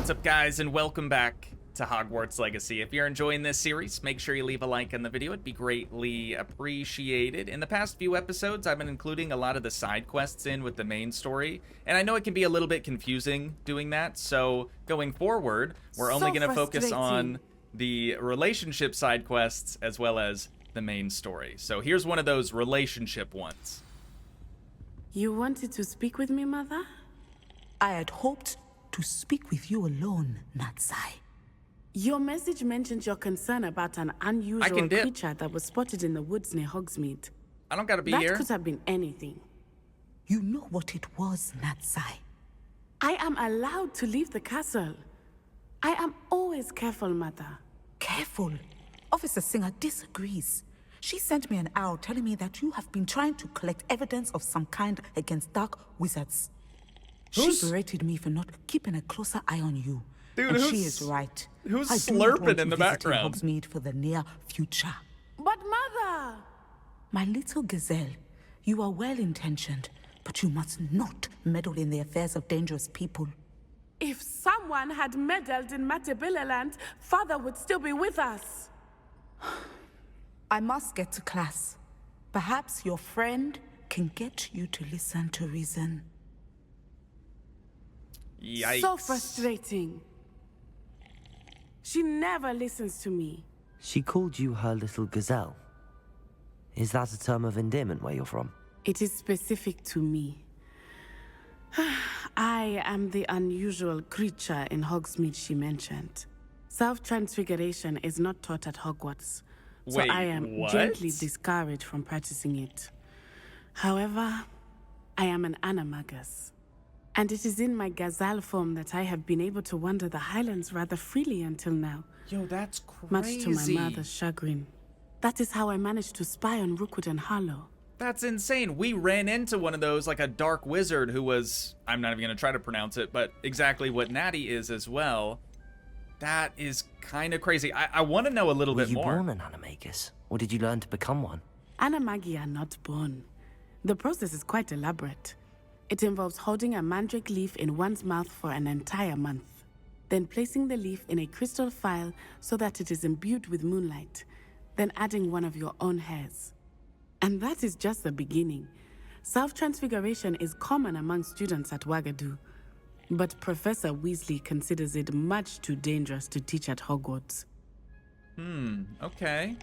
What's up, guys, and welcome back to Hogwarts Legacy. If you're enjoying this series, make sure you leave a like on the video. It'd be greatly appreciated. In the past few episodes, I've been including a lot of the side quests in with the main story, and I know it can be a little bit confusing doing that, so going forward, we're only going to focus on the relationship side quests as well as the main story. So here's one of those relationship ones. You wanted to speak with me, Mother? I had hoped to speak with you alone, Natty. Your message mentioned your concern about an unusual creature that was spotted in the woods near Hogsmeade. I don't gotta be here. That could have been anything. You know what it was, Natty. I am allowed to leave the castle. I am always careful, Mother. Careful? Officer Singer disagrees. She sent me an owl telling me that you have been trying to collect evidence of some kind against dark wizards. She berated me for not keeping a closer eye on you. Dude, and she is right. Who's I slurping in the background? Hogsmeade for the near future. But Mother! My little gazelle, you are well-intentioned, but you must not meddle in the affairs of dangerous people. If someone had meddled in Matabeleland, Father would still be with us. I must get to class. Perhaps your friend can get you to listen to reason. Yikes. So frustrating. She never listens to me. She called you her little gazelle. Is that a term of endearment where you're from? It is specific to me. I am the unusual creature in Hogsmeade she mentioned. Self-transfiguration is not taught at Hogwarts, so Wait, I am gently discouraged from practicing it. However, I am an animagus. And it is in my gazelle form that I have been able to wander the Highlands rather freely until now. Yo, that's crazy. Much to my mother's chagrin. That is how I managed to spy on Rookwood and Harlow. That's insane. We ran into one of those, like a dark wizard who was, I'm not even going to try to pronounce it, but exactly what Natty is as well. That is kind of crazy. I want to know a little bit more. Were you born an animagus, or did you learn to become one? Animagi are not born. The process is quite elaborate. It involves holding a mandrake leaf in one's mouth for an entire month, then placing the leaf in a crystal phial so that it is imbued with moonlight, then adding one of your own hairs. And that is just the beginning. Self-transfiguration is common among students at Wagadu, but Professor Weasley considers it much too dangerous to teach at Hogwarts. Okay.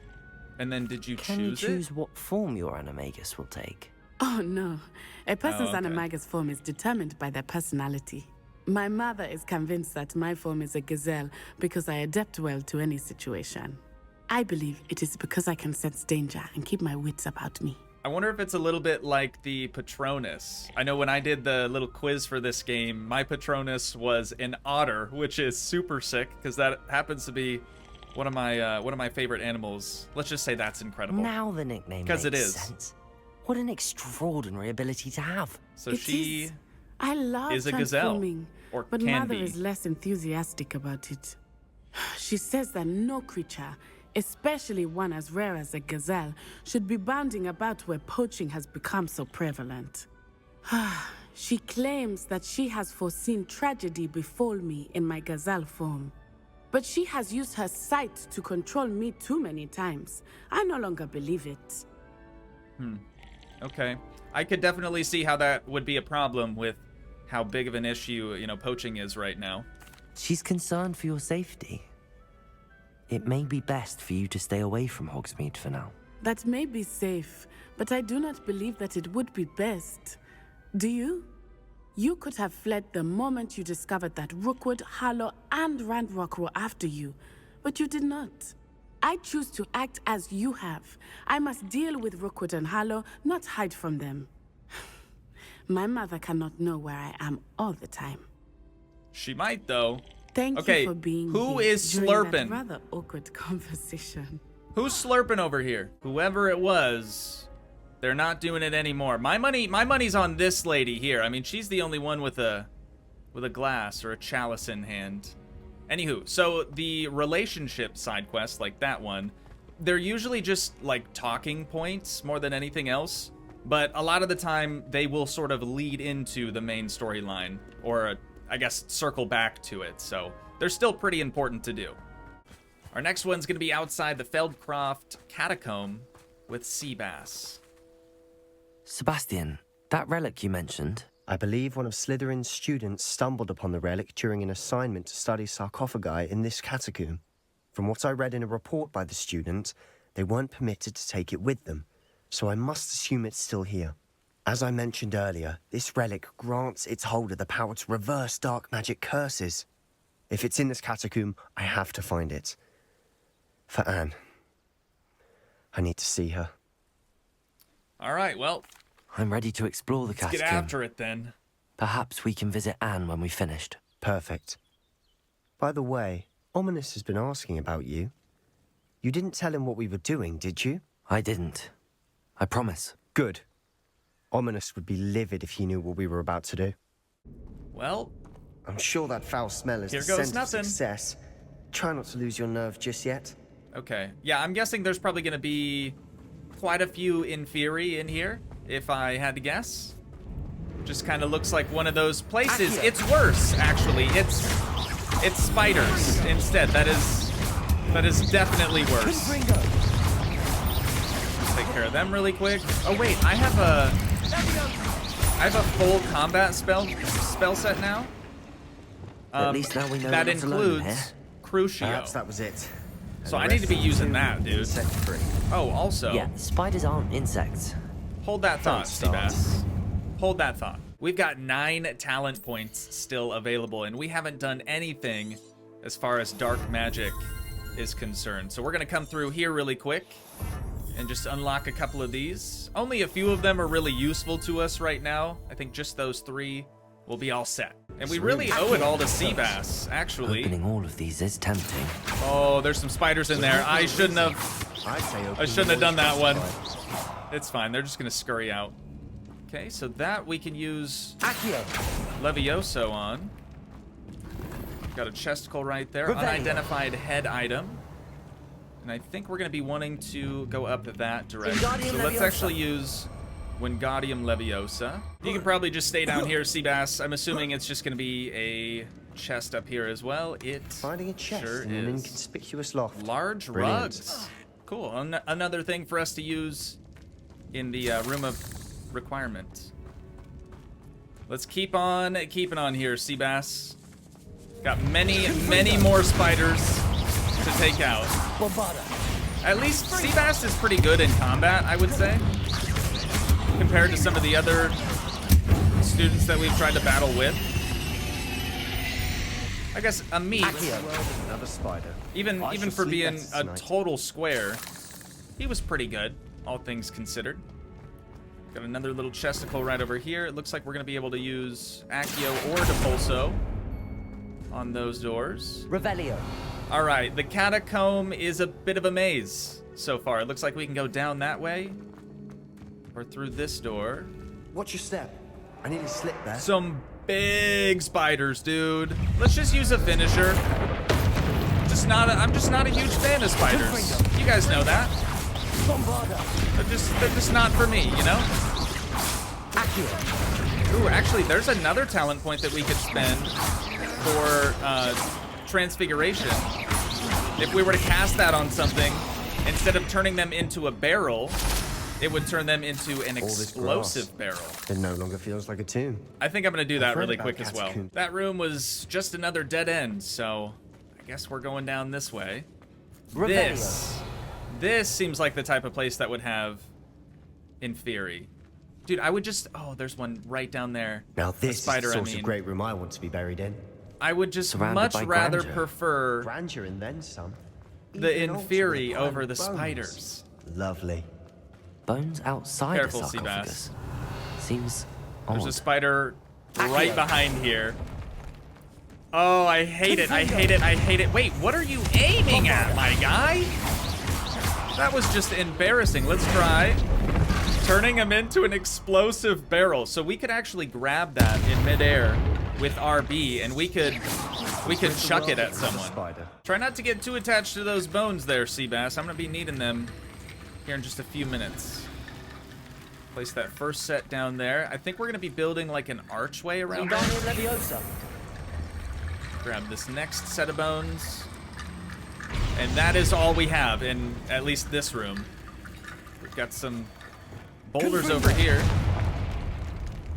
And then did you choose it? Can you choose what form your animagus will take? Oh no, a person's animagus form is determined by their personality. My mother is convinced that my form is a gazelle because I adapt well to any situation. I believe it is because I can sense danger and keep my wits about me. I wonder if it's a little bit like the Patronus. I know when I did the little quiz for this game, my Patronus was an otter, which is super sick because that happens to be one of my favorite animals. Let's just say that's incredible. Now the nickname because it makes is. sense. What an extraordinary ability to have. So she I love is a gazelle, transforming, or but can Mother be. is less enthusiastic about it. She says that no creature, especially one as rare as a gazelle, should be bounding about where poaching has become so prevalent. She claims that she has foreseen tragedy befall me in my gazelle form. But she has used her sight to control me too many times. I no longer believe it. Okay. I could definitely see how that would be a problem with how big of an issue, poaching is right now. She's concerned for your safety. It may be best for you to stay away from Hogsmeade for now. That may be safe, but I do not believe that it would be best. Do you? You could have fled the moment you discovered that Rookwood, Harlow, and Ranrock were after you, but you did not. I choose to act as you have. I must deal with Rookwood and Harlow, not hide from them. My mother cannot know where I am all the time. She might, though. Thank you for being who here is during slurping? that rather awkward conversation. Who's slurping over here? Whoever it was, they're not doing it anymore. My money's on this lady here. I mean, she's the only one with a glass or a chalice in hand. Anywho, so the relationship side quests, like that one, they're usually just like talking points more than anything else. But a lot of the time, they will sort of lead into the main storyline or I guess, circle back to it. So they're still pretty important to do. Our next one's going to be outside the Feldcroft catacomb with sea bass. Sebastian, that relic you mentioned, I believe one of Slytherin's students stumbled upon the relic during an assignment to study sarcophagi in this catacomb. From what I read in a report by the student, they weren't permitted to take it with them, so I must assume it's still here. As I mentioned earlier, this relic grants its holder the power to reverse dark magic curses. If it's in this catacomb, I have to find it. For Anne. I need to see her. All right, well, I'm ready to explore the let's catacomb. get after it then. Perhaps we can visit Anne when we've finished. Perfect. By the way, Ominous has been asking about you. You didn't tell him what we were doing, did you? I didn't. I promise. Good. Ominous would be livid if he knew what we were about to do. Well, I'm sure that foul smell is here the goes scent of nothing. success. Try not to lose your nerve just yet. okay. Yeah, I'm guessing there's probably going to be quite a few Inferi in here, if I had to guess. Just kind of looks like one of those places. It's worse, actually. It's spiders instead. That is definitely worse. Take care of them really quick. Oh wait, I have a full combat spell set now. At least now we know that we're not alone includes here. Crucio. Perhaps that was it. So I need to be using that, dude. Insect-free. Oh, also, Yeah, spiders aren't insects. hold that thought, start. Seabass. Hold that thought. We've got 9 talent points still available, and we haven't done anything as far as dark magic is concerned. So we're gonna come through here really quick and just unlock a couple of these. Only a few of them are really useful to us right now. I think just those 3 will be all set. And we really owe it all to Seabass, actually. Opening all of these is tempting. Oh, there's some spiders in there. I shouldn't have I shouldn't have done that one. It's fine. They're just gonna scurry out. Okay, so that we can use Levioso on. Got a chesticle right there. Unidentified head item. And I think we're gonna be wanting to go up that direction. So let's actually use Wingardium Leviosa. You can probably just stay down here, Seabass. I'm assuming it's just gonna be a chest up here as well. It Finding a chest sure in an is. inconspicuous loft. Large Brilliant. rugs. Cool. Another thing for us to use in the room of requirement. Let's keep on keeping on here, Seabass. Got many more spiders to take out. At least Seabass is pretty good in combat, I would say, compared to some of the other students that we've tried to battle with. I guess a meat, Another spider. even shall for sleep being better a tonight. total square, he was pretty good, all things considered. Got another little chesticle right over here. It looks like we're gonna be able to use Accio or Depulso on those doors. Revelio. All right, the catacomb is a bit of a maze so far. It looks like we can go down that way or through this door. Watch your step. I nearly slipped there. Some big spiders, dude. Let's just use a finisher. I'm just not a huge fan of spiders. You guys know that. They're just not for me, you know? Ooh, actually, there's another talent point that we could spend for Transfiguration. If we were to cast that on something, instead of turning them into a barrel, it would turn them into an explosive barrel. It no longer feels like a tomb. I think I'm gonna do that I've read really about quick as well. catacombs. That room was just another dead end, so I guess we're going down this way. This seems like the type of place that would have Inferi. Dude, I would just... Oh, there's one right down there. Now A this spider, is the I sort mean. of great room I want to be buried in. I would just Surrounded much by rather grandeur. prefer Grandeur and then some. the Even Inferi ultimate over the bones. spiders. Lovely. Bones outside Careful, a sarcophagus. Seems There's a odd. spider right behind here. Oh, I hate it. I hate it. I hate it. Wait, what are you aiming at, my guy? That was just embarrassing. Let's try turning him into an explosive barrel. So we could actually grab that in midair with RB, and we could chuck it at someone. Spider. Try not to get too attached to those bones there, Seabass. I'm gonna be needing them here in just a few minutes. Place that first set down there. I think we're gonna be building like an archway around that. Grab this next set of bones. And that is all we have in at least this room. We've got some boulders over here.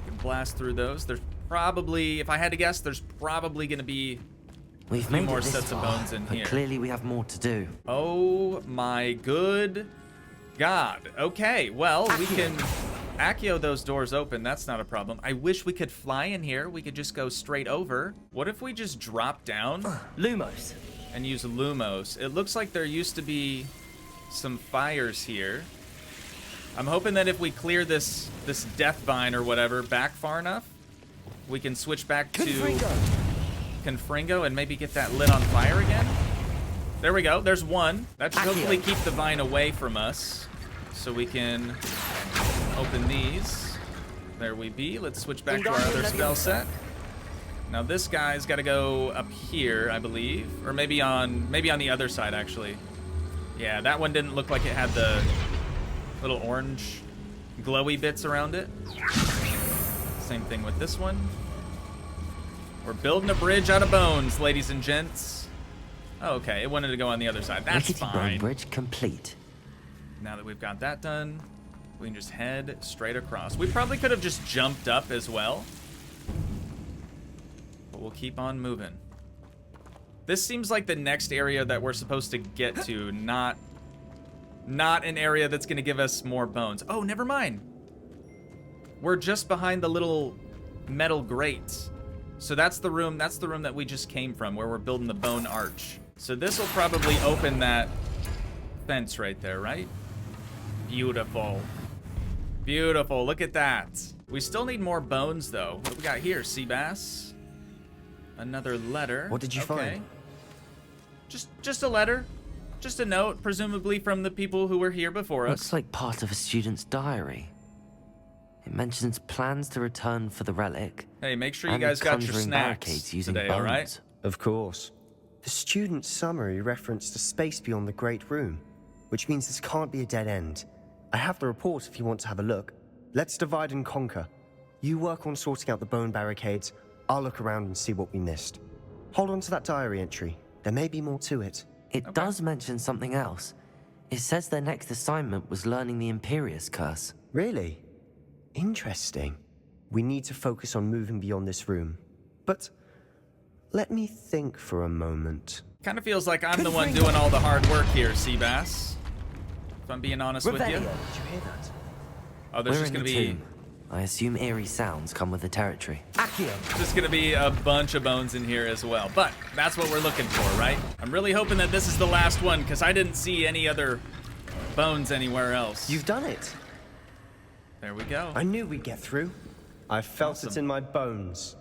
We can blast through those. There's probably, if I had to guess, there's probably going to be We've a few made more it this sets of far, bones in but here. clearly we have more to do. Oh my good God. Okay, well, we can Accio those doors open. That's not a problem. I wish we could fly in here. We could just go straight over. What if we just drop down? Lumos. And use Lumos. It looks like there used to be some fires here. I'm hoping that if we clear this death vine or whatever back far enough, we can switch back to Confringo and maybe get that lit on fire again. There we go. There's one. That should hopefully keep the vine away from us, so we can open these. There we be. Let's switch back to our other spell set. Now this guy's got to go up here, I believe, or maybe on the other side actually. Yeah, that one didn't look like it had the little orange glowy bits around it. Same thing with this one. We're building a bridge out of bones, ladies and gents. Oh, okay, it wanted to go on the other side. That's Rickety fine. bone bridge complete. Now that we've got that done, we can just head straight across. We probably could have just jumped up as well, but we'll keep on moving. This seems like the next area that we're supposed to get to, not an area that's going to give us more bones. Oh, never mind. We're just behind the little metal grates. So that's the room that we just came from, where we're building the bone arch. So this will probably open that fence right there, right? Beautiful. Beautiful. Look at that. We still need more bones, though. What do we got here? Sea bass. Another letter. What did you find? Just a letter. Just a note, presumably from the people who were here before us. Looks like part of a student's diary. It mentions plans to return for the relic. Hey, make sure you and guys got your conjuring snacks barricades using today, bones. all right? Of course. The student's summary referenced a space beyond the Great Room, which means this can't be a dead end. I have the report if you want to have a look. Let's divide and conquer. You work on sorting out the bone barricades. I'll look around and see what we missed. Hold on to that diary entry. There may be more to it. It does mention something else. It says their next assignment was learning the Imperius curse. Really? Interesting. We need to focus on moving beyond this room. But let me think for a moment. Kind of feels like I'm the one doing all the hard work here, Seabass. If I'm being honest with you. Did you hear that? Oh, there's We're just in gonna the be tomb. I assume eerie sounds come with the territory. just gonna be a bunch of bones in here as well. But that's what we're looking for, right? I'm really hoping that this is the last one, because I didn't see any other bones anywhere else. You've done it. There we go. I knew we'd get through. I felt it Awesome. in my bones.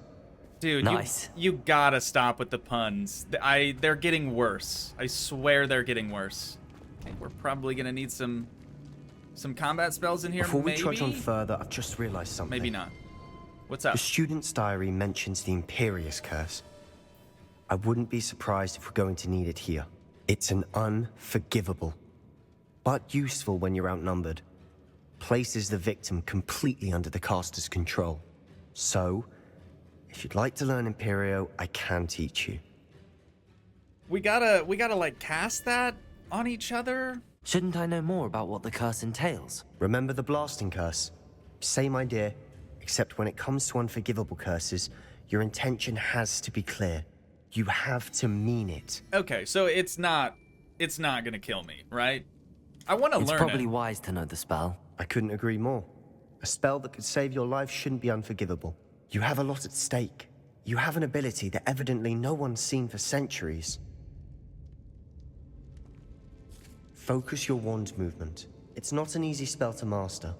Dude, Nice. you gotta stop with the puns. They're getting worse. I swear they're getting worse. I think we're probably gonna need some combat spells in here, Before we maybe? trudge on further, I've just realized something. Maybe not. What's up? The student's diary mentions the Imperius curse. I wouldn't be surprised if we're going to need it here. It's an unforgivable, but useful when you're outnumbered. Places the victim completely under the caster's control. So, if you'd like to learn Imperio, I can teach you. We gotta like cast that on each other? Shouldn't I know more about what the curse entails? Remember the blasting curse? Same idea, except when it comes to unforgivable curses, your intention has to be clear. You have to mean it. Okay, so it's not gonna kill me, right? I want to It's learn probably it. wise to know the spell. I couldn't agree more. A spell that could save your life shouldn't be unforgivable. You have a lot at stake. You have an ability that evidently no one's seen for centuries. Focus your wand movement. It's not an easy spell to master.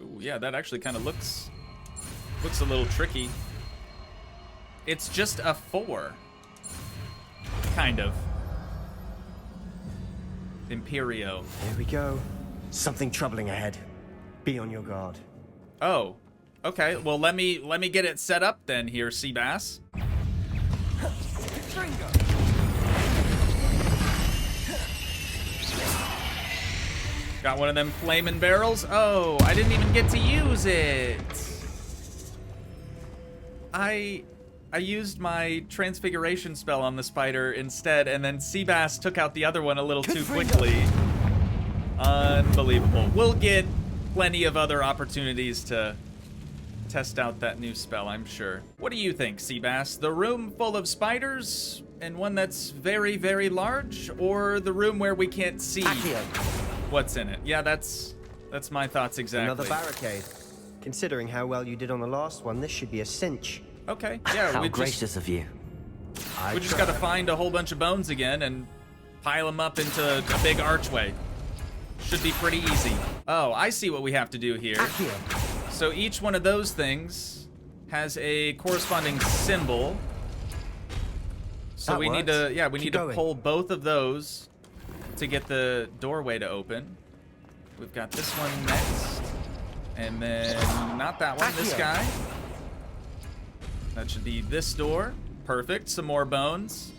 Ooh, yeah, that actually kind of looks a little tricky. It's just a 4. Kind of. Imperio. Here we go. Something troubling ahead. Be on your guard. Oh. Okay, well let me get it set up then here, Seabass. Got one of them flaming barrels. Oh, I didn't even get to use it. I I used my transfiguration spell on the spider instead, and then Seabass took out the other one a little too quickly. Unbelievable. We'll get plenty of other opportunities to test out that new spell, I'm sure. What do you think, Seabass? The room full of spiders and one that's very, very large, or the room where we can't see what's in it? Yeah, that's my thoughts exactly. Another barricade. Considering how well you did on the last one, this should be a cinch. Okay, yeah. How gracious of you. We just gotta find a whole bunch of bones again and pile them up into a big archway. Should be pretty easy. Oh, I see what we have to do here. So each one of those things has a corresponding symbol. So That we need works. to, yeah, we Keep need to going. pull both of those to get the doorway to open. We've got this one next. And then, not that one, this guy. That should be this door. Perfect, some more bones.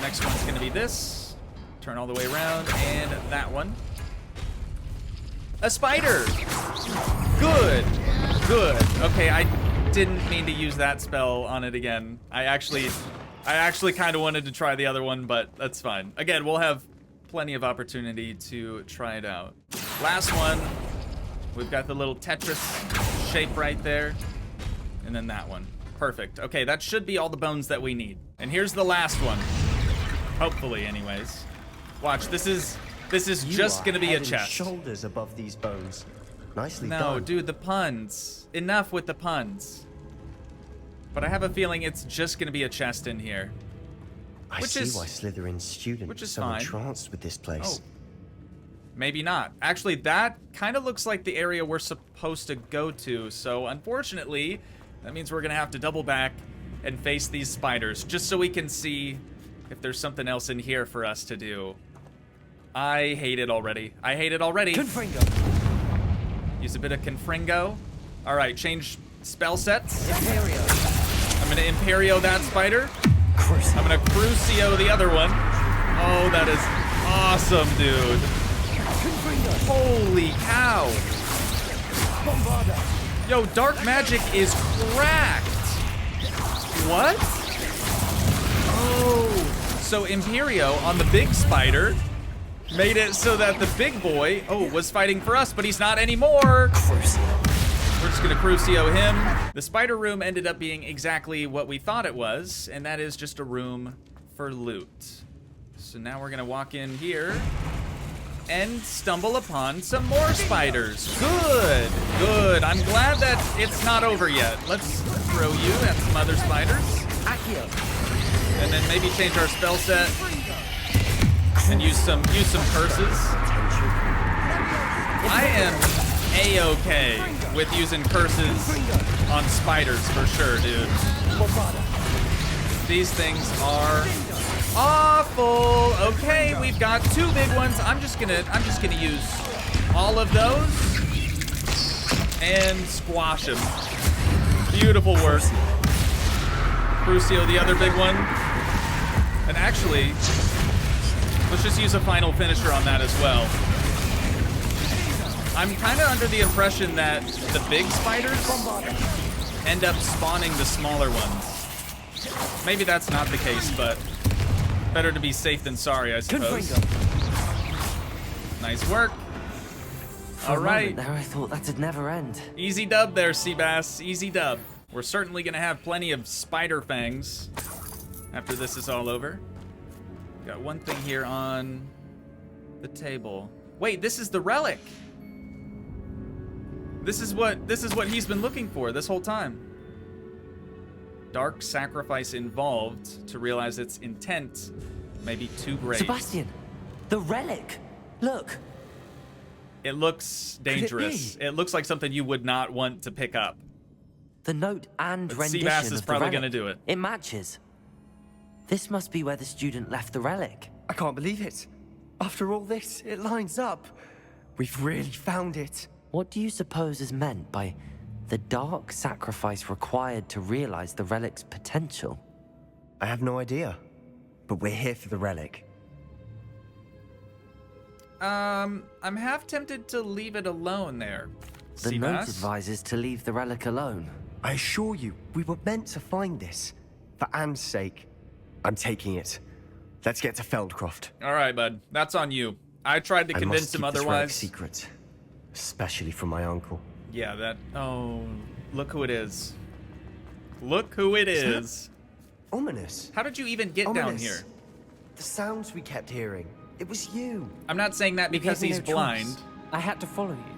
Next one's gonna be this. Turn all the way around, and that one. A spider! Good, good. Okay, I didn't mean to use that spell on it again. I actually kind of wanted to try the other one, but that's fine. Again, we'll have plenty of opportunity to try it out. Last one. We've got the little Tetris shape right there. And then that one. Perfect. Okay, that should be all the bones that we need. And here's the last one. Hopefully, anyways. Watch, this is just gonna be a chest. Shoulders above these bones. Nicely No, done. dude, the puns. Enough with the puns. But I have a feeling it's just gonna be a chest in here. I which see is- why Slytherin's students which is so fine. entranced with this place. Oh. Maybe not. Actually, that kind of looks like the area we're supposed to go to. So, unfortunately, that means we're going to have to double back and face these spiders just so we can see if there's something else in here for us to do. I hate it already. I hate it already. Confringo. Use a bit of Confringo. All right, change spell sets. Imperio. I'm going to Imperio that spider. Crucio. I'm going to Crucio the other one. Oh, that is awesome, dude. Holy cow. Yo, dark magic is cracked. What? Oh. So Imperio on the big spider made it so that the big boy, was fighting for us, but he's not anymore. We're just gonna Crucio him. The spider room ended up being exactly what we thought it was, and that is just a room for loot. So now we're gonna walk in here and stumble upon some more spiders. Good, good. I'm glad that it's not over yet. Let's throw you at some other spiders. And then maybe change our spell set and use some curses. I am A-okay with using curses on spiders for sure, dude. These things are awful. Okay, we've got two big ones. I'm just gonna use all of those and squash them. Beautiful work. Crucio the other big one. And actually, let's just use a final finisher on that as well. I'm kind of under the impression that the big spiders end up spawning the smaller ones. Maybe that's not the case, but better to be safe than sorry, I suppose. Nice work. All right. There, I thought that'd never end. Easy dub there, Seabass. Easy dub. We're certainly gonna have plenty of spider fangs after this is all over. Got one thing here on the table. Wait, this is the relic. This is what he's been looking for this whole time. Dark sacrifice involved to realize its intent may be too great. Sebastian, the relic. Look. It looks dangerous. be? It looks like something you would not want to pick up. The note and But rendition Seabass is of the probably relic. gonna do it. It matches. This must be where the student left the relic. I can't believe it. After all this, it lines up. We've really found it. What do you suppose is meant by the dark sacrifice required to realize the relic's potential? I have no idea. But we're here for the relic. I'm half tempted to leave it alone there. The note Seabass? advises to leave the relic alone. I assure you, we were meant to find this. For Anne's sake, I'm taking it. Let's get to Feldcroft. All right, bud. That's on you. I tried to I convince must him keep this relic otherwise. secret, especially from my uncle. Yeah, that... Oh, look who it is. Look who it is. Ominous. How did you even get down Ominous. here? The sounds we kept hearing. It was you. I'm not saying that because You gave he's me no blind. choice. I had to follow you.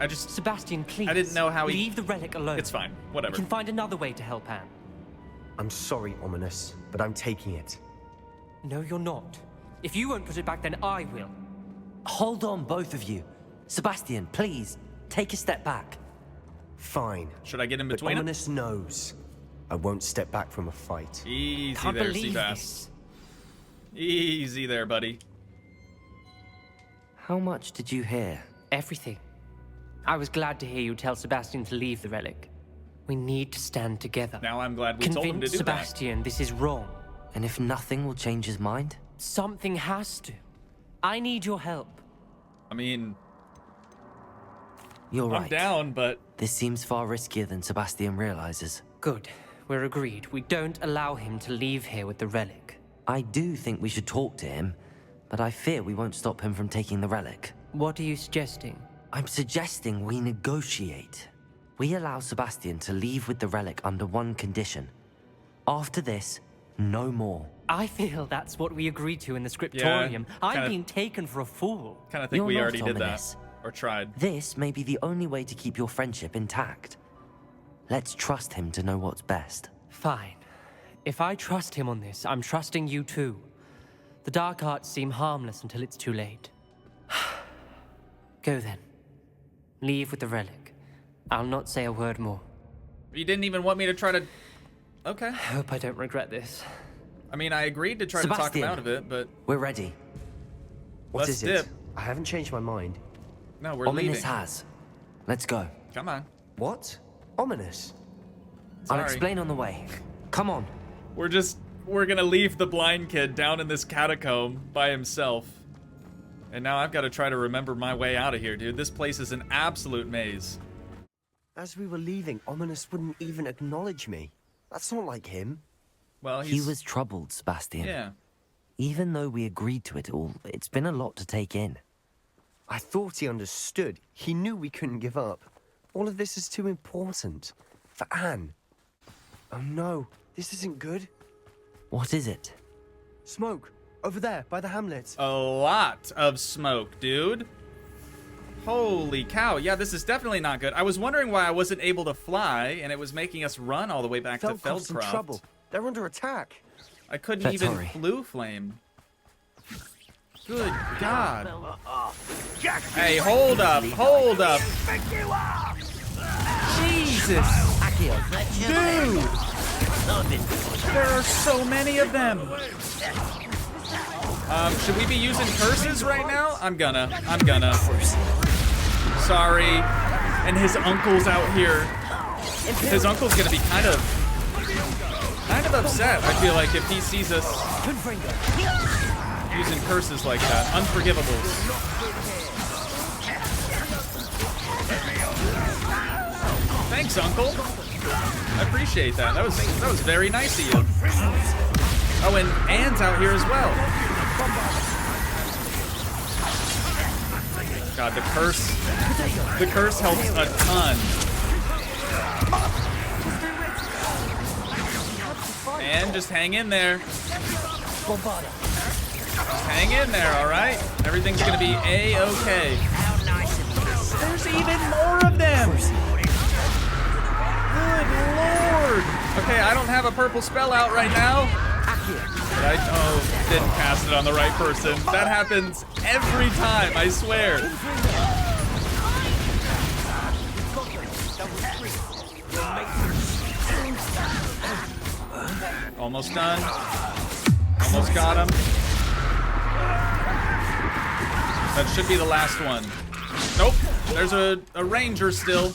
I just... Sebastian, please. I didn't know how he... Leave the relic alone. It's fine. Whatever. We can find another way to help Anne. I'm sorry, Ominous, but I'm taking it. No, you're not. If you won't put it back, then I will. Hold on, both of you. Sebastian, please, take a step back. Fine. Should I get in But between them? Ominous knows I won't step back from a fight. Easy Can't there, believe Seabass. this. Easy there, buddy. How much did you hear? Everything. I was glad to hear you tell Sebastian to leave the relic. We need to stand together. Now I'm glad we told him to Convince do Sebastian this is wrong. And if nothing will change his mind? Something has to. I need your help. that. I mean, You're right. I'm down, but... This seems far riskier than Sebastian realizes. Good. We're agreed. We don't allow him to leave here with the relic. I do think we should talk to him, but I fear we won't stop him from taking the relic. What are you suggesting? I'm suggesting we negotiate. We allow Sebastian to leave with the relic under one condition. After this, no more. I feel that's what we agreed to in the scriptorium. I'm kinda- being taken for a fool. Kind of think You're we not already did that. ominous. Or tried. This may be the only way to keep your friendship intact. Let's trust him to know what's best. Fine. If I trust him on this, I'm trusting you too. The dark arts seem harmless until it's too late. Go then. Leave with the relic. I'll not say a word more. You didn't even want me to try to... Okay. I hope I don't regret this. I mean, I agreed to try to talk him Sebastian. out of it, but... We're ready. What Let's is dip. it? I haven't changed my mind. No, we're Ominous leaving. has. Let's go. Come on. What? Ominous? Sorry. I'll explain on the way. Come on. We're gonna leave the blind kid down in this catacomb by himself. And now I've got to try to remember my way out of here, dude. This place is an absolute maze. As we were leaving, Ominous wouldn't even acknowledge me. That's not like him. Well, He was troubled, Sebastian. Yeah. Even though we agreed to it all, it's been a lot to take in. I thought he understood. He knew we couldn't give up. All of this is too important. For Anne. Oh no, this isn't good. What is it? Smoke. Over there, by the hamlet. A lot of smoke, dude. Holy cow. Yeah, this is definitely not good. I was wondering why I wasn't able to fly, and it was making us run all the way back to Feldcroft's in Feldcroft. trouble. They're under attack. I couldn't Let's even hurry. blue flame. Good God. Hey, hold up, hold up. Jesus. Dude. There are so many of them. Should we be using curses right now? I'm gonna. Sorry. And his uncle's out here. His uncle's gonna be kind of upset, I feel like, if he sees us using curses like that. Unforgivables. Thanks, Uncle. I appreciate that. That was very nice of you. Oh, and Anne's out here as well. God, the curse helps a ton. And just hang in there. Just hang in there, all right? Everything's gonna be A-okay. There's even more of them. Good lord. Okay, I don't have a purple spell out right now. But I didn't cast it on the right person. That happens every time, I swear. Almost done. Almost got him. That should be the last one. Nope. There's a ranger still.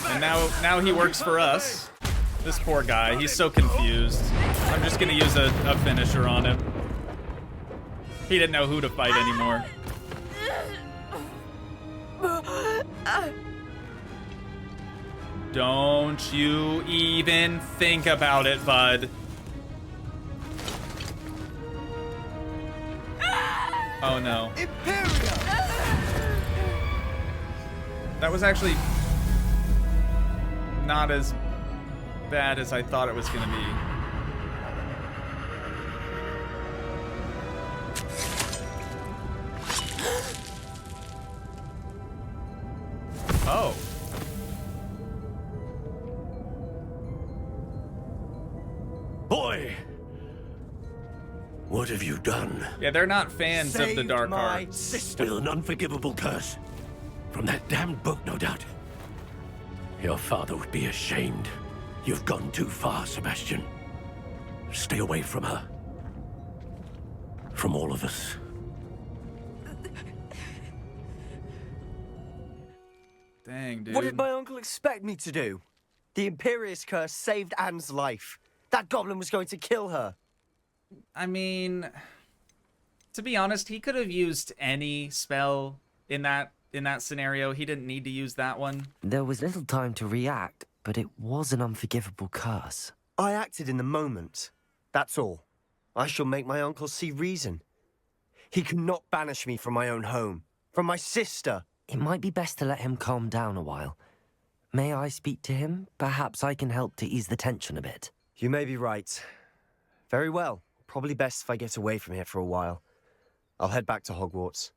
And now he works for us. This poor guy, he's so confused. I'm just gonna use a finisher on him. He didn't know who to fight anymore. Don't you even think about it, bud. Oh no. That was actually not as bad as I thought it was gonna be. Oh. Boy! What have you done? Yeah, they're not fans of the Saved dark my arts. sister. With an unforgivable curse. From that damned book, no doubt. Your father would be ashamed. You've gone too far, Sebastian. Stay away from her. From all of us. Dang, dude. What did my uncle expect me to do? The Imperious curse saved Anne's life. That goblin was going to kill her. I mean, to be honest, he could have used any spell in that scenario. He didn't need to use that one. There was little time to react, but it was an unforgivable curse. I acted in the moment. That's all. I shall make my uncle see reason. He cannot banish me from my own home, from my sister. It might be best to let him calm down a while. May I speak to him? Perhaps I can help to ease the tension a bit. You may be right. Very well. Probably best if I get away from here for a while. I'll head back to Hogwarts.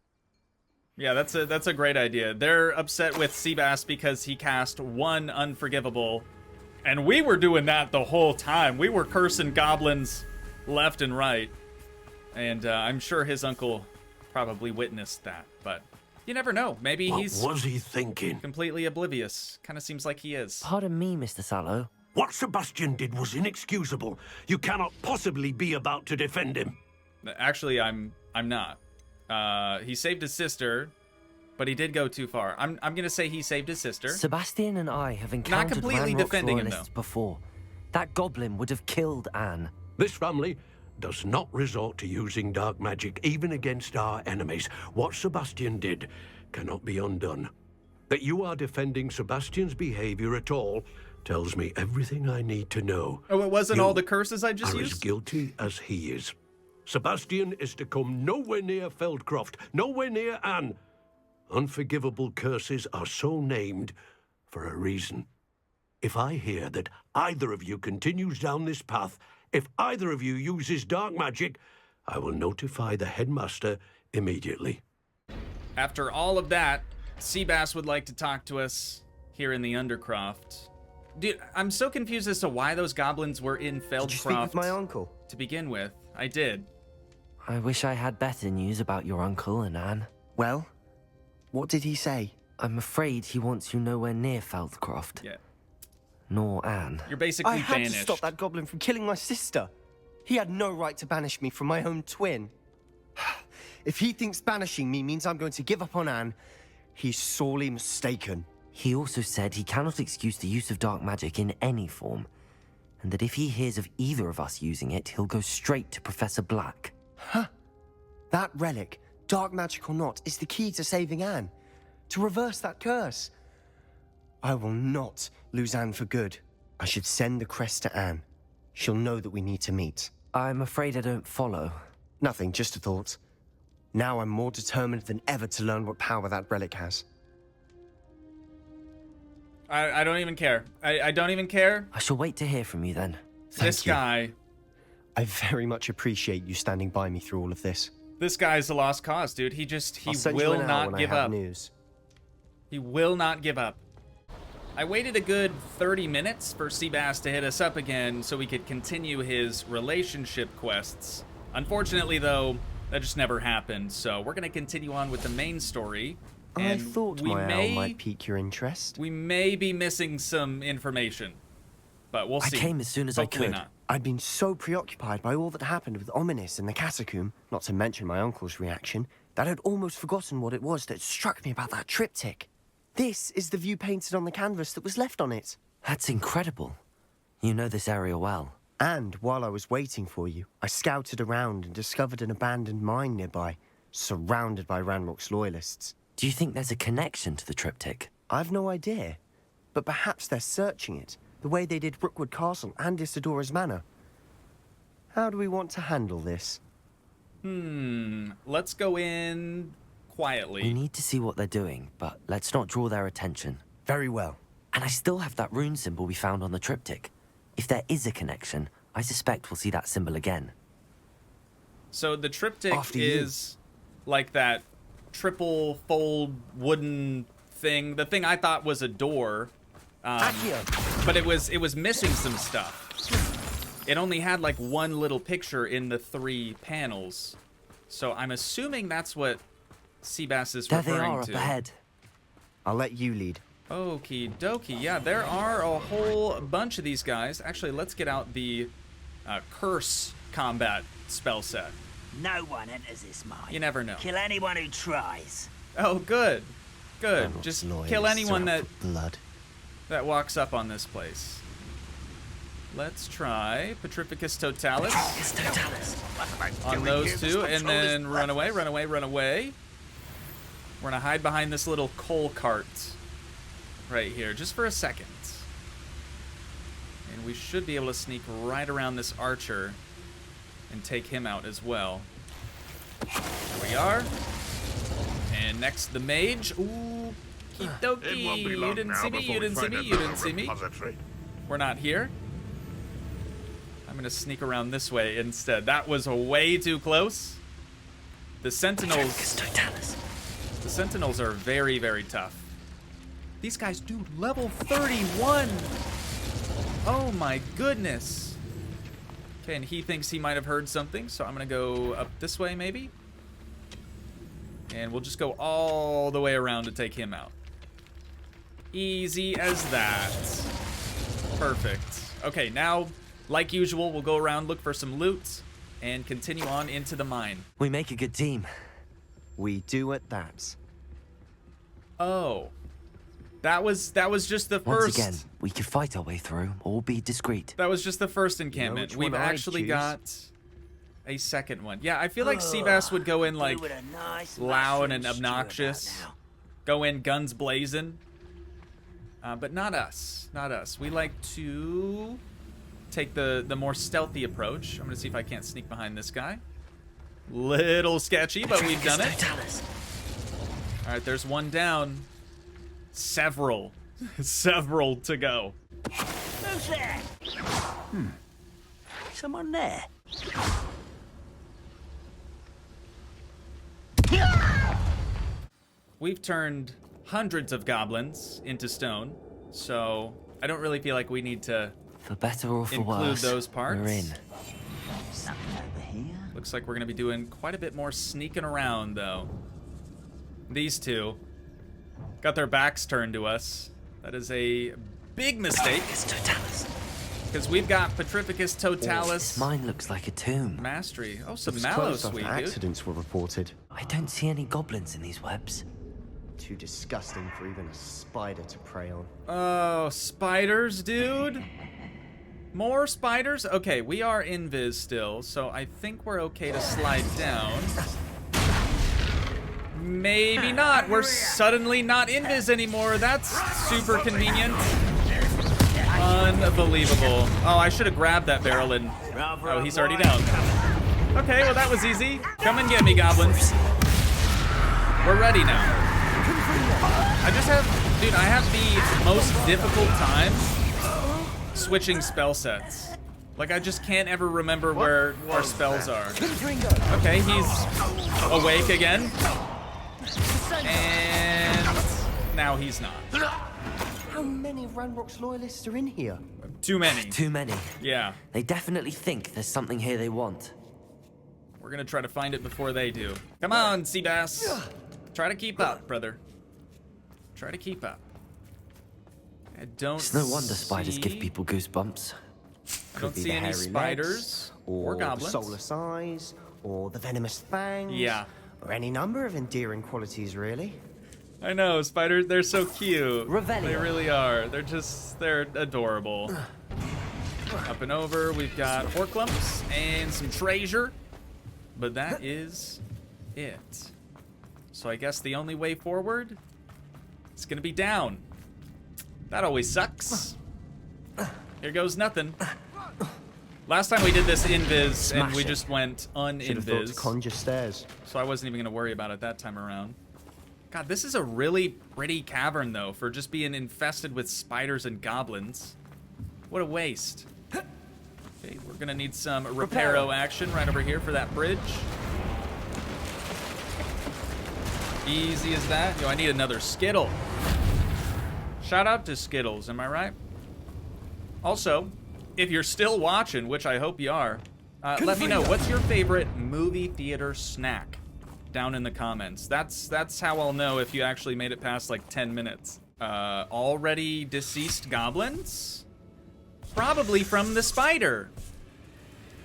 Yeah, that's a great idea. They're upset with Seabass because he cast one unforgivable, and we were doing that the whole time. We were cursing goblins left and right, and I'm sure his uncle probably witnessed that, but you never know. Maybe he's What was he thinking? completely oblivious. Kind of seems like he is. Pardon me, Mr. Sallow. What Sebastian did was inexcusable. You cannot possibly be about to defend him. Actually, I'm not. He saved his sister, but he did go too far. I'm gonna say he saved his sister. Sebastian and I have encountered completely Ranrock's defending him, loyalists though. before. That goblin would have killed Anne. This family does not resort to using dark magic even against our enemies. What Sebastian did cannot be undone. That you are defending Sebastian's behavior at all tells me everything I need to know. Oh, it wasn't You all the curses I just are as used? guilty as he is. Sebastian is to come nowhere near Feldcroft, nowhere near Anne. Unforgivable curses are so named for a reason. If I hear that either of you continues down this path, if either of you uses dark magic, I will notify the headmaster immediately. After all of that, Seabass would like to talk to us here in the Undercroft. Dude, I'm so confused as to why those goblins were in Feldcroft Did you speak with my uncle? to begin with. I did. I wish I had better news about your uncle and Anne. Well, what did he say? I'm afraid he wants you nowhere near Feldcroft. Yeah. Nor Anne. You're basically I had banished. to stop that goblin from killing my sister. He had no right to banish me from my own twin. If he thinks banishing me means I'm going to give up on Anne, he's sorely mistaken. He also said he cannot excuse the use of dark magic in any form, and that if he hears of either of us using it, he'll go straight to Professor Black. That relic, dark magic or not, is the key to saving Anne. To reverse that curse. I will not lose Anne for good. I should send the crest to Anne. She'll know that we need to meet. I'm afraid I don't follow. Nothing, just a thought. Now I'm more determined than ever to learn what power that relic has. I don't even care. I don't even care. I shall wait to hear from you then. This you. guy. I very much appreciate you standing by me through all of this. This guy's a lost cause, dude. He I'll send you will an hour not when give I have up. news. He will not give up. I waited a good 30 minutes for Seabass to hit us up again so we could continue his relationship quests. Unfortunately, though, that just never happened, so we're going to continue on with the main story. I And thought my owl might pique your interest. We may be missing some information, but we'll I see. came as soon as Hopefully I could. not. I'd been so preoccupied by all that happened with Ominous in the catacomb, not to mention my uncle's reaction, that I'd almost forgotten what it was that struck me about that triptych. This is the view painted on the canvas that was left on it. That's incredible. You know this area well. And while I was waiting for you, I scouted around and discovered an abandoned mine nearby, surrounded by Ranrock's loyalists. Do you think there's a connection to the triptych? I've no idea, but perhaps they're searching it, the way they did Brookwood Castle and Isidora's Manor. How do we want to handle this? Let's go in quietly. We need to see what they're doing, but let's not draw their attention. Very well. And I still have that rune symbol we found on the triptych. If there is a connection, I suspect we'll see that symbol again. So the triptych After you. is like that triple fold wooden thing. The thing I thought was a door, but it was missing some stuff. It only had like one little picture in the 3 panels. So I'm assuming that's what Seabass is There they referring are to. up ahead. I'll let you lead. Okie dokie. Yeah, there are a whole bunch of these guys. Actually, let's get out the curse combat spell set. No one enters this mine. You never know. Kill anyone who tries. Oh, good. Good. Reynolds' Just lawyers kill anyone are out that for blood. walks up on this place. Let's try Petrificus Totalis on those two, and then run away, run away, run away. We're gonna hide behind this little coal cart right here, just for a second. And we should be able to sneak right around this archer and take him out as well. There we are. And next, the mage. Ooh, okie-dokie. You didn't see me, you didn't see me, you didn't see me. We're not here. I'm gonna sneak around this way instead. That was way too close. The sentinels are very, very tough. These guys, dude, level 31. Oh my goodness. Okay, and he thinks he might have heard something, so I'm gonna go up this way maybe. And we'll just go all the way around to take him out. Easy as that. Perfect. Okay, now, like usual, we'll go around, look for some loot, and continue on into the mine. We make a good team. We do at that. Oh. That was just the Once first. again, we could fight our way through, or be discreet. That was just the first encampment. which We've one I'd actually choose? got a second one. Yeah, I feel like Seabass would go in like Do with a nice loud mushroom and stew obnoxious. about now. Go in guns blazing. But not us. Not us. We like to take the more stealthy approach. I'm gonna see if I can't sneak behind this guy. Little sketchy, but we've done it. All right, there's one down. Several to go. Who's there? Someone there? We've turned hundreds of goblins into stone, so I don't really feel like we need to For better or for include worse, those parts. we're in. Something over here. Looks like we're gonna be doing quite a bit more sneaking around, though. These two got their backs turned to us. That is a big mistake, because we've got Petrificus This Totalis mine looks like a tomb. Mastery. Oh, some It's mallow closed after sweet, dude. accidents were reported. I don't see any goblins in these webs. Too disgusting for even a spider to prey on. Oh, spiders, dude. More spiders? Okay, we are invis still, so I think we're okay to slide down. Maybe not. We're suddenly not invis anymore. That's super convenient. Unbelievable. Oh, I should have grabbed that barrel and... Oh, he's already down. Okay, well, that was easy. Come and get me, goblins. We're ready now. I just have... Dude, I have the most difficult time switching spell sets. Like, I just can't ever remember where our spells are. Okay, he's awake again. And now he's not. How many Ranrock's loyalists are in here? Too many. Too many. Yeah. They definitely think there's something here they want. We're gonna try to find it before they do. Come on, Seabass. Try to keep up, brother. Try to keep up. I don't It's no wonder spiders see... give people goosebumps. I don't Could be see the any hairy spiders legs, or the goblins. soulless eyes, or the venomous fangs. Yeah. Or any number of endearing qualities, really. I know, spiders, they're so cute. Revelio. They really are. They're adorable. Up and over, we've got Horklumps and some treasure. But that is it. So I guess the only way forward is gonna be down. That always sucks. Here goes nothing. Last time we did this invis, and we just went Should have thought to uninvis. conjure stairs. So I wasn't even going to worry about it that time around. God, this is a really pretty cavern, though, for just being infested with spiders and goblins. What a waste. Okay, we're going to need some reparo action right over here for that bridge. Easy as that. Yo, I need another Skittle. Shout out to Skittles, am I right? Also, if you're still watching, which I hope you are, let me know, what's your favorite movie theater snack? Down in the comments. That's how I'll know if you actually made it past like 10 minutes. Already deceased goblins? Probably from the spider.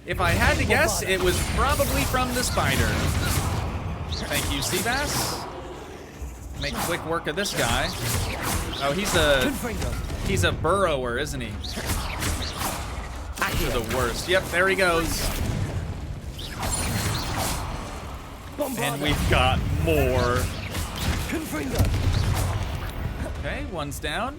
If I had to guess, it was probably from the spider. Thank you, Seabass. Make quick work of this guy. Oh, he's a burrower, isn't he? They're the worst. Yep, there he goes. And we've got more. Okay, one's down.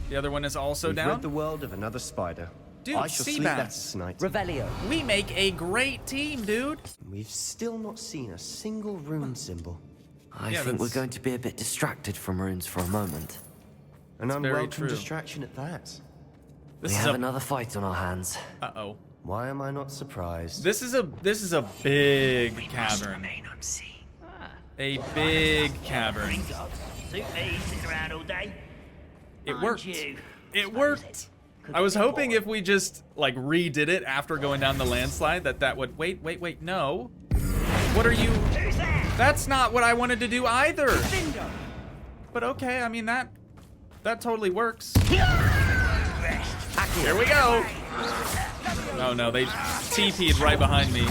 The other one is also We've down. rid the world of another spider. Dude, I shall sleep Seabass. less tonight. Revelio. We make a great team, dude. We've still not seen a single rune symbol. I Yeah, think we're that's- going to be a bit distracted from runes for a moment. An very unwelcome true. distraction at that. This We is have a another fight on our hands. uh-oh. Why am I not surprised? This is a big cavern. A big cavern. Suit me, sitting around all day. It Mind worked. you. It worked. I was hoping if we just like redid it after going down the landslide that would wait, no. What are you? Who's there? That's not what I wanted to do either. But okay, I mean that totally works. Here we go. Oh no, they TP'd right behind me.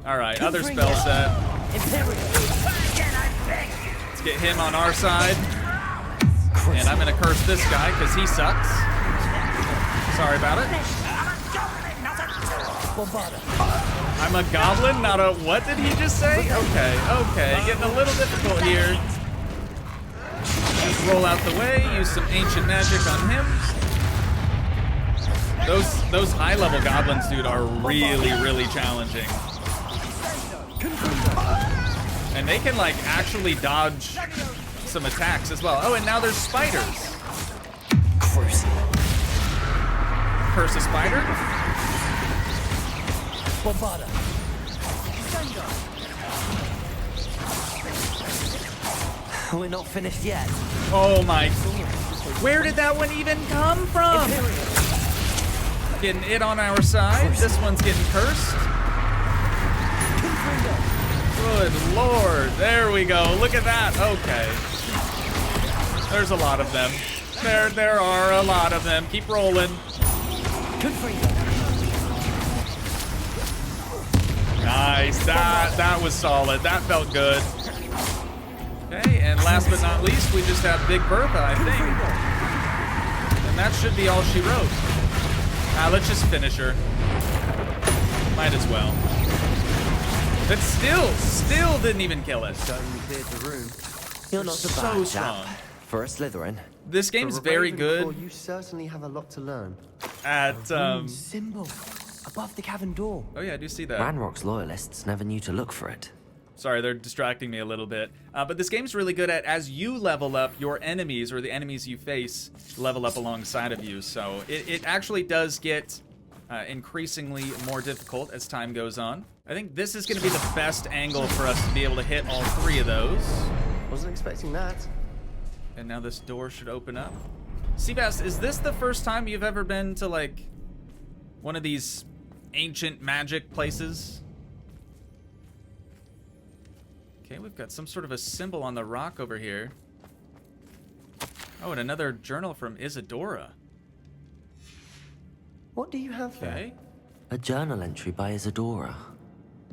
Alright, other spell set. Let's get him on our side. And I'm gonna curse this guy because he sucks. Sorry about it. I'm a goblin, not a what did he just say? Okay, getting a little difficult here. Just roll out the way, use some ancient magic on him. Those high-level goblins, dude, are really challenging. And they can like actually dodge some attacks as well. Oh, and now there's spiders. Curse a spider. We're not finished yet. Oh my. Where did that one even come from? Getting it on our side. This one's getting cursed. Good lord. There we go. Look at that. Okay. There's a lot of them. There are a lot of them. Keep rolling. Nice. That was solid. That felt good. Okay, and last but not least, we just have Big Bertha, I think. And that should be all she wrote. Let's just finish her. Might as well. But still didn't even kill it. Certainly cleared the room. You're not so So bad, strong. chap. For a Slytherin. This game's For a very Ravenclaw, good You certainly have a lot to learn. at, Symbol above the cavern door. oh yeah, I do see that. Ranrock's loyalists never knew to look for it. Sorry, they're distracting me a little bit. But this game's really good at, as you level up, your enemies, or the enemies you face, level up alongside of you. So it actually does get increasingly more difficult as time goes on. I think this is going to be the best angle for us to be able to hit all three of those. Wasn't expecting that. And now this door should open up. Seabass, is this the first time you've ever been to, like, one of these ancient magic places? Okay, we've got some sort of a symbol on the rock over here. Oh, and another journal from Isadora. What do you have Okay. there? A journal entry by Isadora.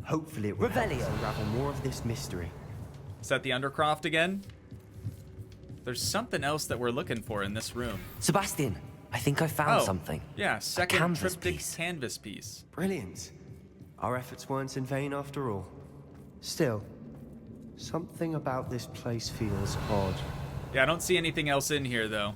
Hopefully it will help us unravel more of this mystery. Is that the Undercroft again? There's something else that we're looking for in this room. Sebastian, I think I found something. Yeah, second canvas triptych piece. canvas piece. Brilliant. Our efforts weren't in vain after all. Still, something about this place feels odd. Yeah, I don't see anything else in here, though.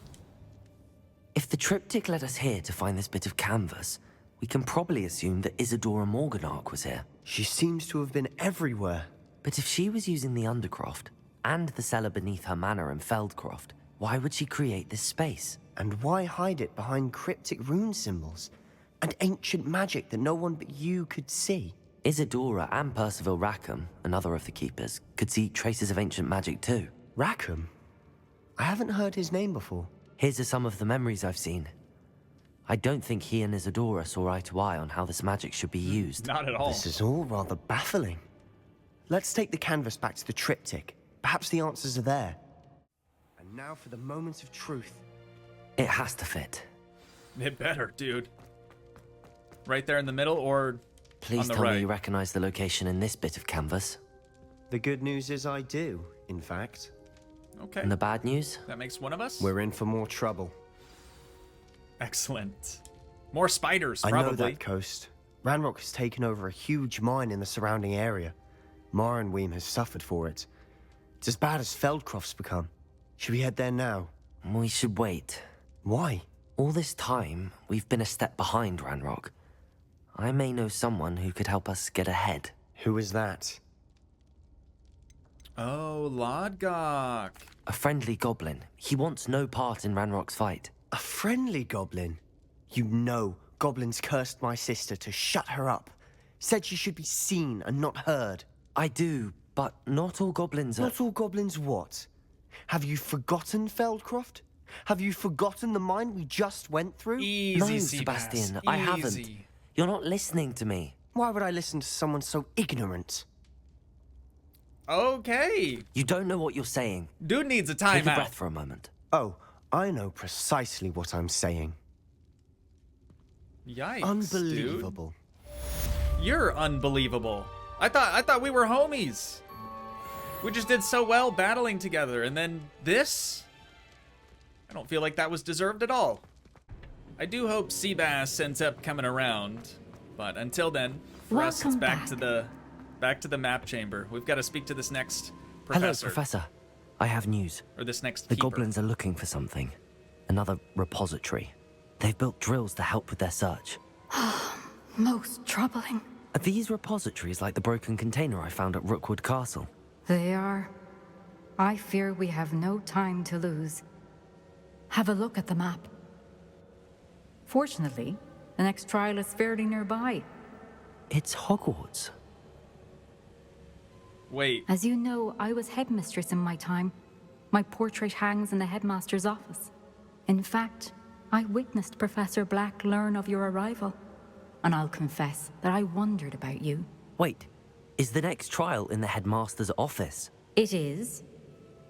If the triptych led us here to find this bit of canvas, we can probably assume that Isadora Morganark was here. She seems to have been everywhere. But if she was using the Undercroft, and the cellar beneath her manor in Feldcroft, why would she create this space? And why hide it behind cryptic rune symbols? And ancient magic that no one but you could see? Isadora and Percival Rackham, another of the Keepers, could see traces of ancient magic too. Rackham? I haven't heard his name before. His are some of the memories I've seen. I don't think he and Isadora saw eye to eye on how this magic should be used. Not at all. This is all rather baffling. Let's take the canvas back to the triptych. Perhaps the answers are there. And now for the moment of truth. It has to fit. It better, dude. Right there in the middle, or Please on the tell me right? you recognize the location in this bit of canvas. The good news is I do, in fact. Okay. And the bad news? That makes one of us. We're in for more trouble. Excellent. More spiders, I probably. know that coast. Ranrock has taken over a huge mine in the surrounding area. Marenweem has suffered for it. It's as bad as Feldcroft's become. Should we head there now? We should wait. Why? All this time, we've been a step behind Ranrock. I may know someone who could help us get ahead. Who is that? Oh, Lodgok. A friendly goblin. He wants no part in Ranrock's fight. A friendly goblin? You know, goblins cursed my sister to shut her up. Said she should be seen and not heard. I do, but not all goblins are... Not all goblins what? Have you forgotten Feldcroft? Have you forgotten the mine we just went through? Easy, No, Seabass. Sebastian, I haven't. Easy. You're not listening to me. Why would I listen to someone so ignorant? Okay. You don't know what you're saying. Dude needs a Take a timeout. breath for a moment. Oh, I know precisely what I'm saying. Yikes, Unbelievable. Dude. You're unbelievable. I thought we were homies. We just did so well battling together, and then this? I don't feel like that was deserved at all. I do hope Seabass ends up coming around, but until then, for us, it's back to the map chamber. We've got to speak to this next professor. Hello, Professor. I have news. Or this next The keeper. goblins are looking for something. Another repository. They've built drills to help with their search. Most troubling. Are these repositories like the broken container I found at Rookwood Castle? They are. I fear we have no time to lose. Have a look at the map. Fortunately, the next trial is fairly nearby. It's Hogwarts. Wait. As you know, I was headmistress in my time. My portrait hangs in the headmaster's office. In fact, I witnessed Professor Black learn of your arrival. And I'll confess that I wondered about you. Wait, is the next trial in the headmaster's office? It is.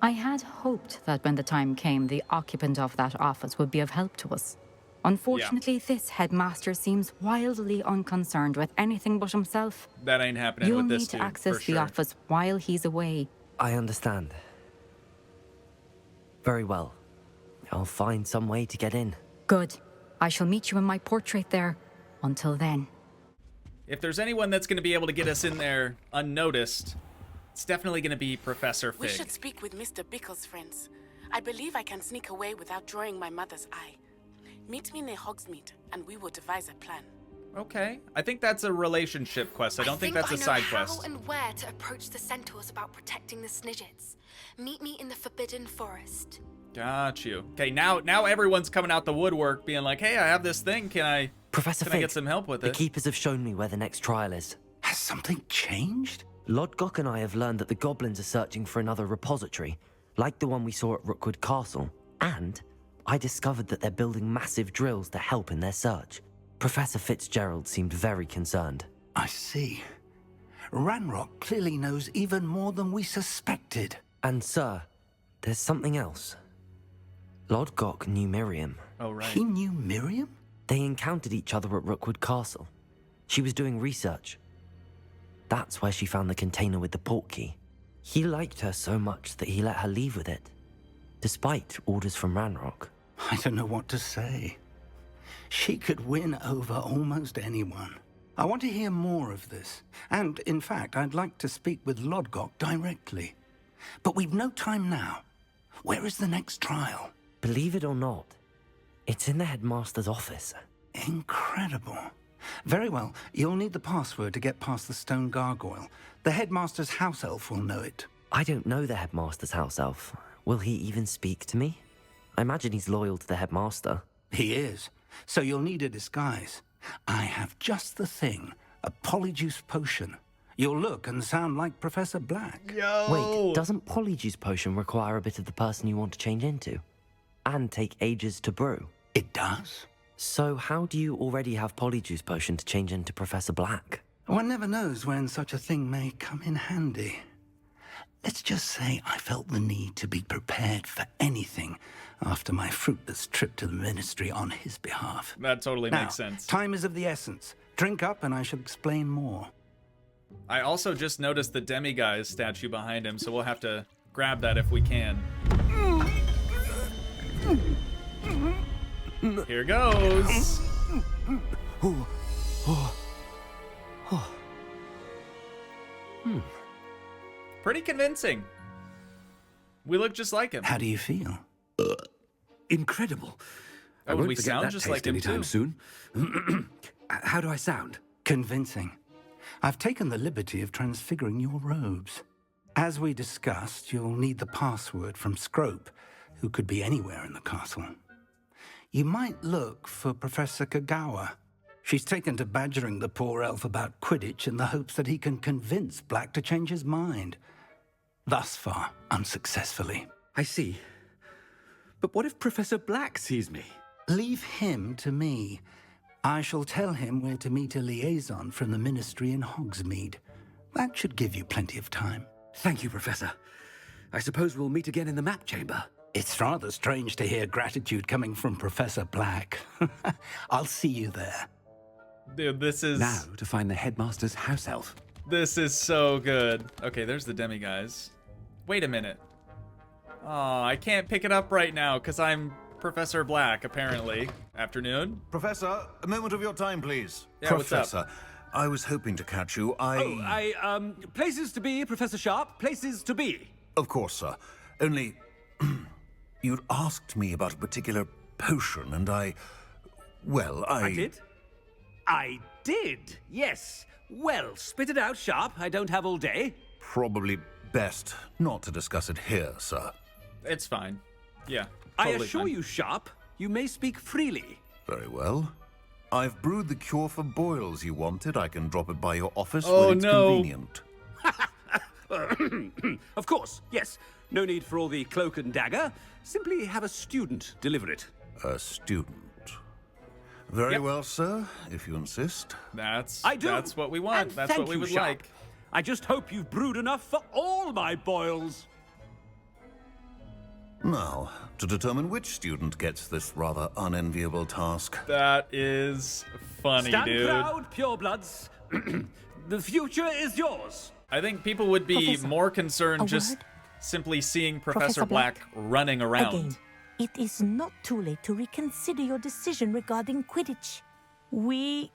I had hoped that when the time came, the occupant of that office would be of help to us. Unfortunately, this headmaster seems wildly unconcerned with anything but himself. That ain't happening You'll with this need to dude, access for the sure. office while he's away. I understand. Very well. I'll find some way to get in. Good. I shall meet you in my portrait there. Until then. If there's anyone that's going to be able to get us in there unnoticed, it's definitely going to be Professor Fig. We should speak with Mr. Bickle's friends. I believe I can sneak away without drawing my mother's eye. Meet me near Hogsmeade, and we will devise a plan. Okay. I think that's a relationship quest. I don't think that's a side I know quest. how and where to approach the centaurs about protecting the Snidgets. Meet me in the Forbidden Forest. Got you. Okay, now everyone's coming out the woodwork being like, hey, I have this thing. Can I Professor I Fig, get some help with the it? Keepers have shown me where the next trial is. Has something changed? Lodgok and I have learned that the goblins are searching for another repository, like the one we saw at Rookwood Castle. And I discovered that they're building massive drills to help in their search. Professor Fitzgerald seemed very concerned. I see. Ranrock clearly knows even more than we suspected. And sir, there's something else. Lodgok knew Miriam. Oh, right. He knew Miriam? They encountered each other at Rookwood Castle. She was doing research. That's where she found the container with the portkey. He liked her so much that he let her leave with it, despite orders from Ranrock. I don't know what to say. She could win over almost anyone. I want to hear more of this. And, in fact, I'd like to speak with Lodgok directly. But we've no time now. Where is the next trial? Believe it or not, It's in the headmaster's office. Incredible. Very well. You'll need the password to get past the stone gargoyle. The headmaster's house elf will know it. I don't know the headmaster's house elf. Will he even speak to me? I imagine he's loyal to the headmaster. He is. So you'll need a disguise. I have just the thing. A polyjuice potion. You'll look and sound like Professor Black. Wait, doesn't polyjuice potion require a bit of the person you want to change into? And take ages to brew? It does. So how do you already have polyjuice potion to change into Professor Black? One never knows when such a thing may come in handy. Let's just say I felt the need to be prepared for anything after my fruitless trip to the ministry on his behalf. That totally Now, makes sense. Time is of the essence. Drink up and I shall explain more. I also just noticed the demiguise statue behind him, so we'll have to grab that if we can. Here goes. Pretty convincing. We look just like him. How do you feel? Incredible. I Oh, won't we forget sound that just taste like him anytime too. soon. How do I sound? Convincing. I've taken the liberty of transfiguring your robes. As we discussed, you'll need the password from Scrope, who could be anywhere in the castle. You might look for Professor Kagawa. She's taken to badgering the poor elf about Quidditch in the hopes that he can convince Black to change his mind. Thus far, unsuccessfully. I see. But what if Professor Black sees me? Leave him to me. I shall tell him where to meet a liaison from the ministry in Hogsmeade. That should give you plenty of time. Thank you, Professor. I suppose we'll meet again in the map chamber. It's rather strange to hear gratitude coming from Professor Black. I'll see you there. Dude, this is... Now to find the headmaster's house elf. This is so good. Okay, there's the demiguise. Wait a minute. Oh, I can't pick it up right now because I'm Professor Black, apparently. Afternoon? Professor, a moment of your time, please. Yeah, Professor, what's up? I was hoping to catch you. Places to be, Professor Sharp. Places to be. Of course, sir. Only, you'd asked me about a particular potion, and I did? I did, yes. Well, spit it out, Sharp. I don't have all day. Probably best not to discuss it here, sir. It's fine. Yeah, I totally assure fine. you, Sharp, you may speak freely. Very well. I've brewed the cure for boils you wanted. I can drop it by your office Oh, when it's no. convenient. Of course, yes. No need for all the cloak and dagger. Simply have a student deliver it. A student. Very Yep. well, sir, if you insist. That's I do. That's what we want. And That's thank what we you, would Sharp. like. I just hope you've brewed enough for all my boils. Now, to determine which student gets this rather unenviable task. That is funny, Stand dude. proud, purebloods. The future is yours. I think people would be Professor, more concerned a just word? simply seeing Professor Professor Black Black, running around. Again, it is not too late to reconsider your decision regarding Quidditch. We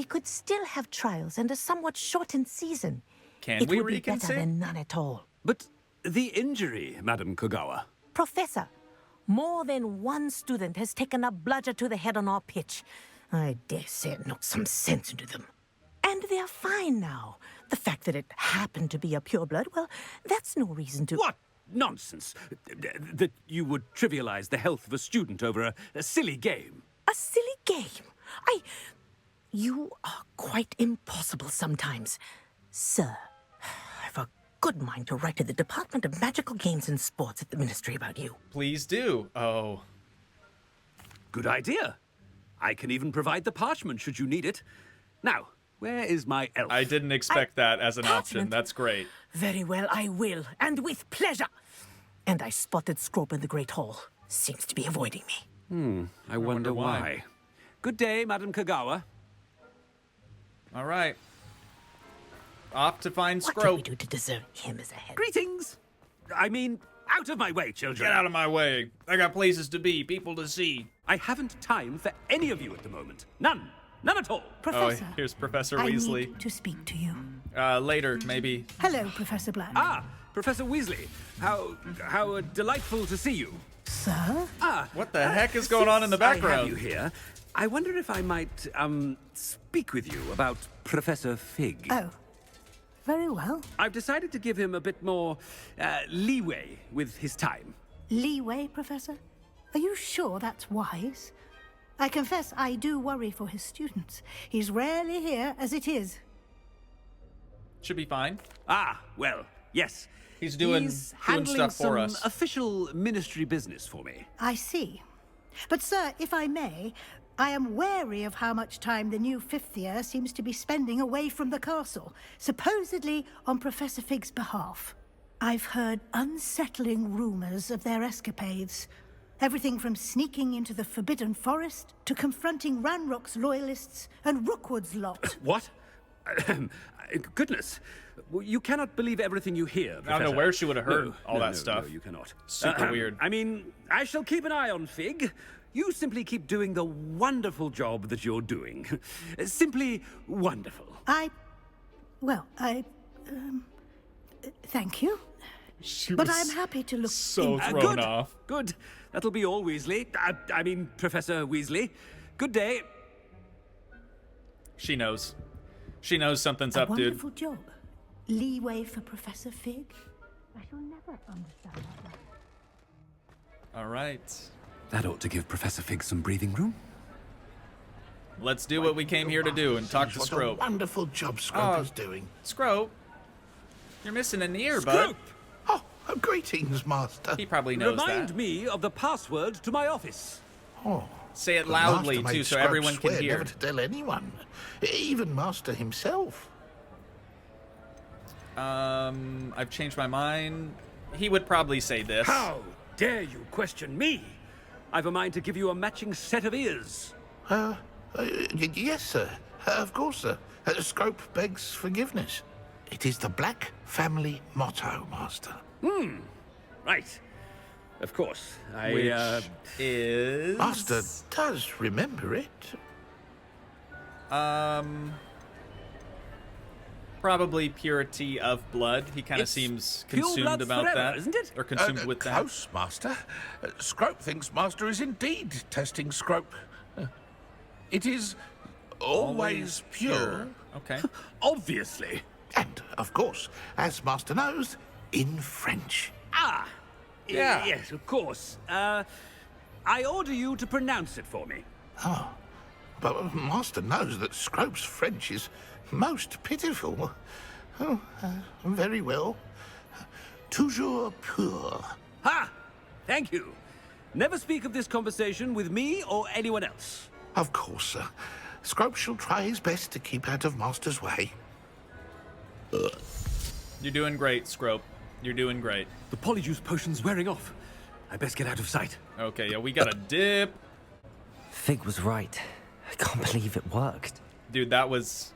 could still have trials and a somewhat shortened season. Can it we would be better reconsider? than none at all. But the injury, Madam Kogawa. Professor, more than one student has taken a bludger to the head on our pitch. I dare say it knocked some sense into them. And they're fine now. The fact that it happened to be a pureblood, well, that's no reason to... What nonsense! That you would trivialize the health of a student over a silly game. A silly game? You are quite impossible sometimes. Sir, I've a good mind to write to the Department of Magical Games and Sports at the Ministry about you. Please do. Oh. Good idea. I can even provide the parchment should you need it. Now, where is my elf? I didn't expect that as an option. Parchment? That's great. Very well, I will, and with pleasure. And I spotted Scrope in the Great Hall. Seems to be avoiding me. I wonder why. Good day, Madam Kogawa. All right. Off to find What can we Scrope. do to deserve him as a head? Greetings! I mean, out of my way, children. Get out of my way. I got places to be, people to see. I haven't time for any of you at the moment. None. None at all. Professor, Oh, here's Professor I Weasley. need to speak to you. Later, maybe. Hello, Professor Black. Ah, Professor Weasley. How delightful to see you. Sir? What the heck is going on in the background? I have you here. I wonder if I might, speak with you about Professor Fig. Oh, very well. I've decided to give him a bit more, leeway with his time. Leeway, Professor? Are you sure that's wise? I confess I do worry for his students. He's rarely here as it is. Should be fine. Well, yes. He's doing stuff for us. Official ministry business for me. I see. But, sir, if I may, I am wary of how much time the new fifth year seems to be spending away from the castle, supposedly on Professor Fig's behalf. I've heard unsettling rumors of their escapades. Everything from sneaking into the Forbidden Forest to confronting Ranrock's loyalists and Rookwood's lot. What? Goodness. You cannot believe everything you hear, Professor. I don't know where she would have heard all that stuff. No, you cannot. Super weird. I mean, I shall keep an eye on Fig. You simply keep doing the wonderful job that you're doing. Simply wonderful. Thank you. But I'm happy to look so into thrown off. Good. That'll be all, Weasley. I mean, Professor Weasley. Good day. She knows. She knows something's up, dude. Wonderful job. Leeway for Professor Fig. I shall never understand that. All right. That ought to give Professor Fig some breathing room. Let's do what we came here to do and talk to Scrope. What a wonderful job Scrope is doing. Scrope, you're missing an ear, bud. Oh, greetings, Master. He probably knows Remind me of the password to my office. Oh. Say it loudly, Master too, so made everyone Scrope can swear hear. Never to tell anyone, even Master himself. I've changed my mind. He would probably say this. How dare you question me? I've a mind to give you a matching set of ears. Yes, sir. Of course, sir. Scrope begs forgiveness. It is the Black family motto, Master. Right. Of course. Which is... Master does remember it. Probably purity of blood. He kind of seems consumed about forever, that. Isn't it? Or consumed with that. Close, Master. Scrope thinks Master is indeed testing Scrope. It is always pure. Okay. Obviously. And, of course, as Master knows, in French. Yeah. Yes, of course. I order you to pronounce it for me. Oh, but Master knows that Scrope's French is most pitiful. Oh, very well. Toujours pur. Thank you. Never speak of this conversation with me or anyone else. Of course, sir. Scrope shall try his best to keep out of Master's way. You're doing great, Scrope. You're doing great. The polyjuice potion's wearing off. I best get out of sight. Okay, yeah, we got a dip. Fig was right. I can't believe it worked. Dude, that was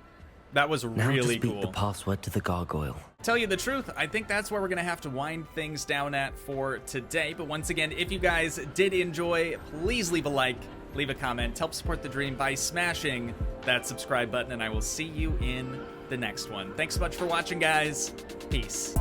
Now really just speak cool. the password to the gargoyle. Tell you the truth, I think that's where we're going to have to wind things down at for today. But once again, if you guys did enjoy, please leave a like, leave a comment, help support the dream by smashing that subscribe button, and I will see you in the next one. Thanks so much for watching, guys. Peace.